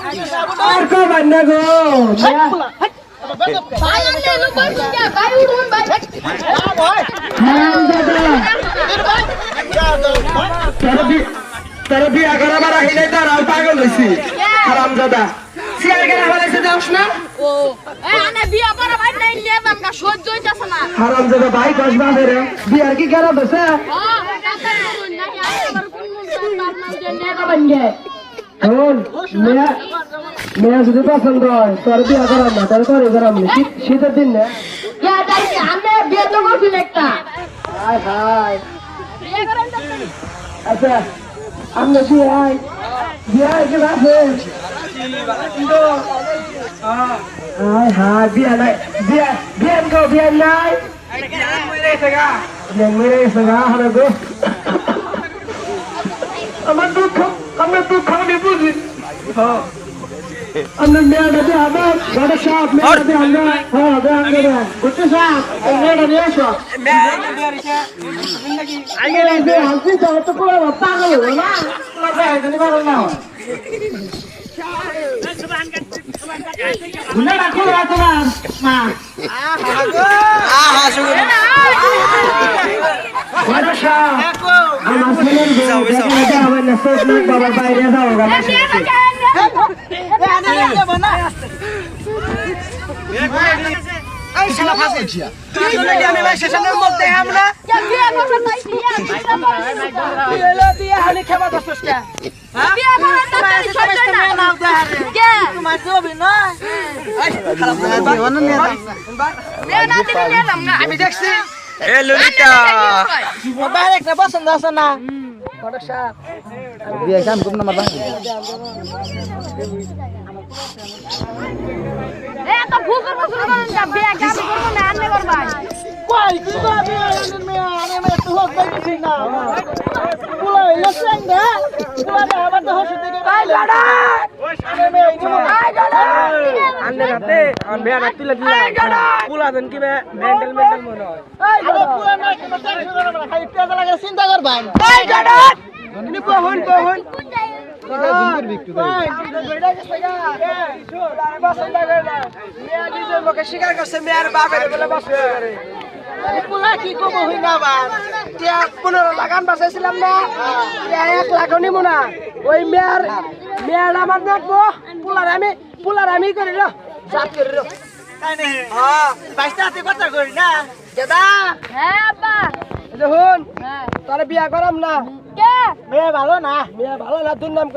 আর কো বান্না গো ভাই আনলে লোক কইয়া ভাই উড়ুন ভাই তোর বিয়া করাবার আহিলে তো আর পাগল হইছি হারামজাদা সিয়ার কেন বলাইছে যাস না ও এ আনে বিয়া করা ভাই নাই নিয়ে আমগা সহ্য হইতাছে না হারামজাদা ভাই কসবা রে বিয়ার কি করা দছে হ্যাঁ কাছে শুন না আমার কোন মন তার নাম দিয়ে নেগা বন্ধে শোন মেয়া যদি পছন্দ হয় তোর বিয়া করাম না তোর করে করাম না শীতের দিন না ইয়া তাই আনে বিয়া তো করছিস একটা হায় হায় বিয়া করেন তো আচ্ছা আমরা বিয়া কে আছে হায় হায় বিয়া নাই বিয়া নাই মেরে সগা হলো গো আমার দুঃখ আমি বুঝি আমরা মেয়েটা দিয়ে হবে বড় সাপ মেয়েটা দিয়ে আমরা হ্যাঁ দেন বুঝতে সাপ এই মেয়েটা নিয়ে এসো আগে হাসি তো পুরো পাগল হলো না এখানে পাগল না না রাখো তোমার মা বড় সাপ আমার ছেলের দেখে হবে না সোচ না বাবার বাইরে যাও গা এই শালা ফাঁসিছিয়া তুই যদি আমি ভাই সেশনের মধ্যে আমরা বিয়া করবেন নাই বিয়া হানি খেবা দছস কে বিয়া করার তো সহ্য না নাও দেহারে কে তোমার জবি না এই খারাপ না বিয়া না দিলে নিলাম না আমি দেখছি এ ললিতা মোবাইল একটা পছন্দ আছে না বড় সাপ বিয়ে কাম করব না মারবা এ তো ভুল করব শুরু করুন যা বিয়া কাম করব না আনলে করবা কই তুই তো আমি আমি একটু হোক বাইছি না পুলা হইলো সঙ্গে পুলা আমার তো হসে থেকে আই লড়া ওই সামনে মে এই নিমো আই লড়া আনলে রাতে আন বেয়া রাত তুলে দিলা পুলা দেন কি মেন্টাল মনে হয় আই লড়া পুলা না কি টেনশন করে না খাই পেজ লাগে চিন্তা কর ভাই আই লড়া ইনি কোহন স্বীকার করছে মেয়ের বাপের বলে বসে পুলা কি কব হই না বাস 15 লাখ বাঁচাইছিলাম না 1 লাখ নিব না ওই মেয়ের আমার দেখবো পুলার আমি করি র জাত করি র হ্যাঁ বাইশটা হাতে কথা করি না দাদা হ্যাঁ আব্বা দেখুন হ্যাঁ তোর বিয়া করাম না কে মেয়ে ভালো না দুর্নাম